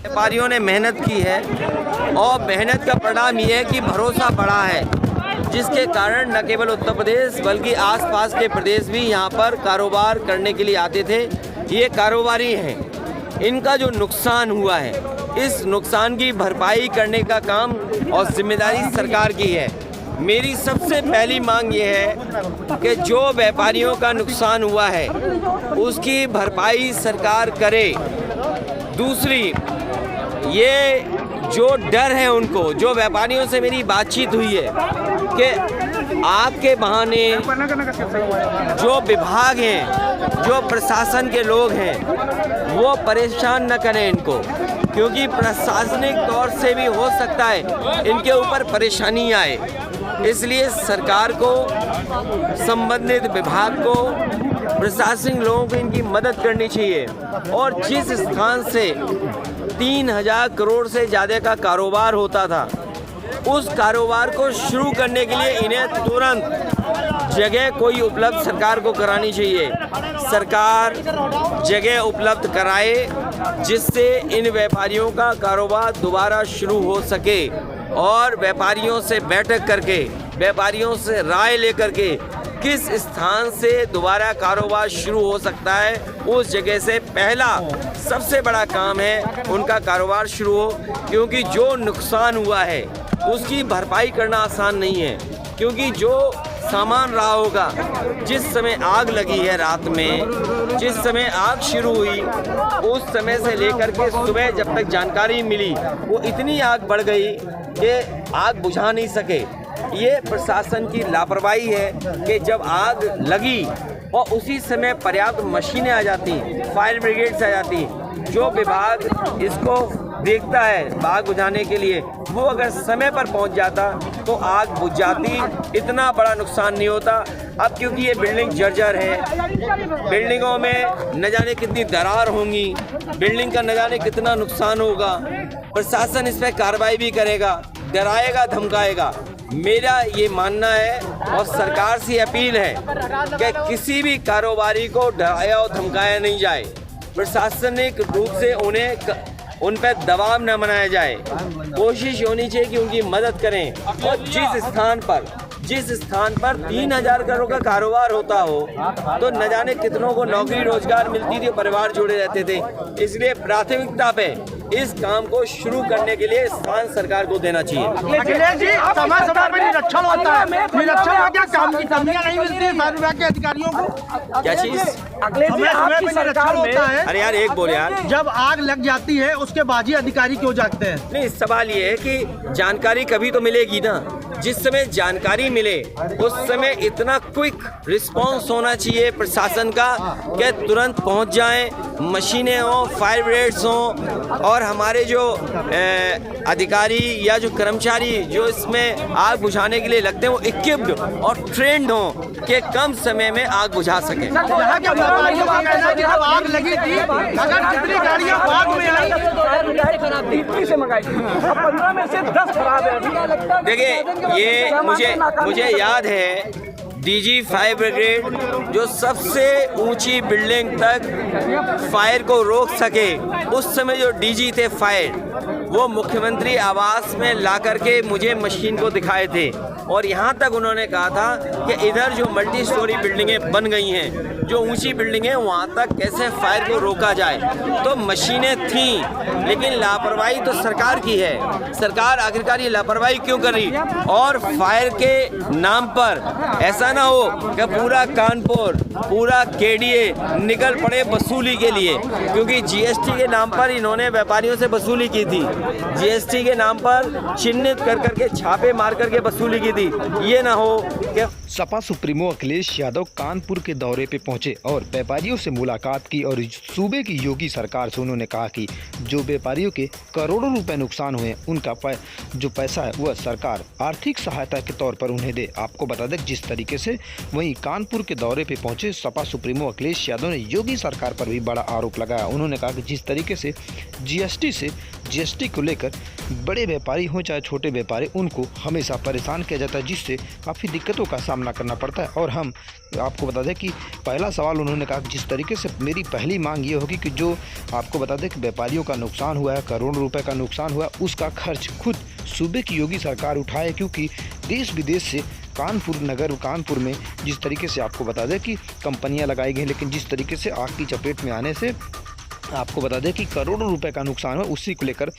व्यापारियों ने मेहनत की है और मेहनत का परिणाम ये है कि भरोसा बढ़ा है, जिसके कारण न केवल उत्तर प्रदेश बल्कि आसपास के प्रदेश भी यहाँ पर कारोबार करने के लिए आते थे। ये कारोबारी हैं, इनका जो नुकसान हुआ है इस नुकसान की भरपाई करने का काम और जिम्मेदारी सरकार की है। मेरी सबसे पहली मांग ये है कि जो व्यापारियों का नुकसान हुआ है उसकी भरपाई सरकार करे। दूसरी, ये जो डर है उनको, जो व्यापारियों से मेरी बातचीत हुई है कि आपके बहाने जो विभाग हैं, जो प्रशासन के लोग हैं, वो परेशान न करें इनको, क्योंकि प्रशासनिक तौर से भी हो सकता है इनके ऊपर परेशानी आए। इसलिए सरकार को, संबंधित विभाग को, प्रशासनिक लोगों को इनकी मदद करनी चाहिए और जिस स्थान से 3000 करोड़ से ज़्यादा का कारोबार होता था उस कारोबार को शुरू करने के लिए इन्हें तुरंत जगह कोई उपलब्ध सरकार को करानी चाहिए। सरकार जगह उपलब्ध कराए जिससे इन व्यापारियों का कारोबार दोबारा शुरू हो सके और व्यापारियों से बैठक करके, व्यापारियों से राय लेकर के किस स्थान से दोबारा कारोबार शुरू हो सकता है उस जगह से पहला सबसे बड़ा काम है उनका कारोबार शुरू हो, क्योंकि जो नुकसान हुआ है उसकी भरपाई करना आसान नहीं है। क्योंकि जो सामान रहा होगा, जिस समय आग लगी है रात में, जिस समय आग शुरू हुई उस समय से लेकर के सुबह जब तक जानकारी मिली वो इतनी आग बढ़ गई कि आग बुझा नहीं सके। ये प्रशासन की लापरवाही है कि जब आग लगी और उसी समय पर्याप्त मशीनें आ जाती, फायर ब्रिगेड्स आ जाती, जो विभाग इसको देखता है आग बुझाने के लिए, वो अगर समय पर पहुंच जाता तो आग बुझ जाती, इतना बड़ा नुकसान नहीं होता। अब क्योंकि ये बिल्डिंग जर्जर है, बिल्डिंगों में न जाने कितनी दरार होंगी, बिल्डिंग का न जाने कितना नुकसान होगा, प्रशासन इस पर कार्रवाई भी करेगा, डराएगा, धमकाएगा। मेरा ये मानना है और सरकार से अपील है कि किसी भी कारोबारी को डराया और धमकाया नहीं जाए, प्रशासनिक रूप से उन पर दबाव न बनाया जाए। कोशिश होनी चाहिए कि उनकी मदद करें और जिस स्थान पर 3000 करोड़ का कारोबार होता हो तो न जाने कितनों को नौकरी रोजगार मिलती थी, परिवार जुड़े रहते थे। इसलिए प्राथमिकता पे इस काम को शुरू करने के लिए स्थान सरकार को देना चाहिए। अखिलेश जी, समय समय पर निरीक्षण होता है, निरीक्षण में क्या काम की कमियां नहीं मिलती है फायर विभाग के अधिकारियों को? क्या चीज? अखिलेश जी, आपकी सरकार होता है। अरे यार एक बोल यार, जब आग लग जाती है उसके बाजी अधिकारी क्यों जागते हैं? नहीं, सवाल ये है कि जानकारी कभी तो मिलेगी ना। जिस समय जानकारी मिले उस समय इतना क्विक रिस्पांस होना चाहिए प्रशासन का कि तुरंत पहुंच जाएं, मशीनें हों, फायर ब्रिगेड्स हों और हमारे जो अधिकारी या जो कर्मचारी जो इसमें आग बुझाने के लिए लगते हैं वो इक्विप्ड और ट्रेंड हों कि कम समय में आग बुझा सकें। यहाँ के व्यापारियों का कहना है कि जब आग लगी थी, अगर जितनी गाड़ियाँ बाद में आई, देखिए ये मुझे याद है डीजी फायर ब्रिगेड जो सबसे ऊंची बिल्डिंग तक फायर को रोक सके, उस समय जो डीजी थे फायर, वो मुख्यमंत्री आवास में ला करके मुझे मशीन को दिखाए थे और यहाँ तक उन्होंने कहा था कि इधर जो मल्टी स्टोरी बिल्डिंगें बन गई हैं, जो ऊंची बिल्डिंगें, वहाँ तक कैसे फायर को रोका जाए। तो मशीनें थीं, लेकिन लापरवाही तो सरकार की है। सरकार आखिरकार ये लापरवाही क्यों कर रही? और फायर के नाम पर ऐसा ना हो कि पूरा कानपुर, पूरा केडीए निकल पड़े वसूली के लिए, क्योंकि जीएसटी के नाम पर इन्होंने व्यापारियों से वसूली की थी, जीएसटी के नाम पर चिन्हित कर करके छापे मार करके वसूली की थी। ये ना हो कि सपा सुप्रीमो अखिलेश यादव कानपुर के दौरे पे पहुंचे और व्यापारियों से मुलाकात की और सूबे की योगी सरकार से उन्होंने कहा कि जो व्यापारियों के करोड़ों रुपए नुकसान हुए उनका जो पैसा है वह सरकार आर्थिक सहायता के तौर पर उन्हें दे। आपको बता दें जिस तरीके से वहीं कानपुर के दौरे पे पहुंचे सपा सुप्रीमो अखिलेश यादव ने योगी सरकार पर भी बड़ा आरोप लगाया। उन्होंने कहा कि जिस तरीके से जीएसटी को लेकर बड़े व्यापारी हों चाहे छोटे व्यापारी, उनको हमेशा परेशान किया जाता है, जिससे काफ़ी दिक्कतों का सामना करना पड़ता है। और हम आपको बता दें कि पहला सवाल उन्होंने कहा कि जिस तरीके से मेरी पहली मांग ये होगी कि जो आपको बता दें कि व्यापारियों का नुकसान हुआ है, करोड़ों रुपए का नुकसान हुआ, उसका खर्च खुद सूबे की योगी सरकार उठाए, क्योंकि देश विदेश से कानपुर में जिस तरीके से आपको बता दें कि कंपनियां लगाई गई, लेकिन जिस तरीके से आग की चपेट में आने से आपको बता दें कि करोड़ों रुपए का नुकसान हुआ, उसी को लेकर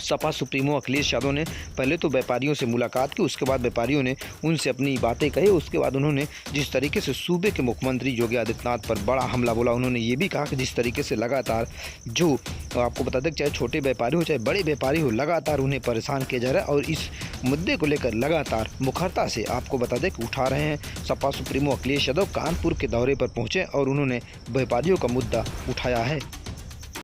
सपा सुप्रीमो अखिलेश यादव ने पहले तो व्यापारियों से मुलाकात की, उसके बाद व्यापारियों ने उनसे अपनी बातें कही। उसके बाद उन्होंने जिस तरीके से सूबे के मुख्यमंत्री योगी आदित्यनाथ पर बड़ा हमला बोला, उन्होंने ये भी कहा कि जिस तरीके से लगातार जो आपको बता दें चाहे छोटे व्यापारी हो चाहे बड़े व्यापारी हो, लगातार उन्हें परेशान किया जा रहा है और इस मुद्दे को लेकर लगातार मुखरता से आपको बता दें कि उठा रहे हैं। सपा सुप्रीमो अखिलेश यादव कानपुर के दौरे पर पहुँचे और उन्होंने व्यापारियों का मुद्दा उठाया है।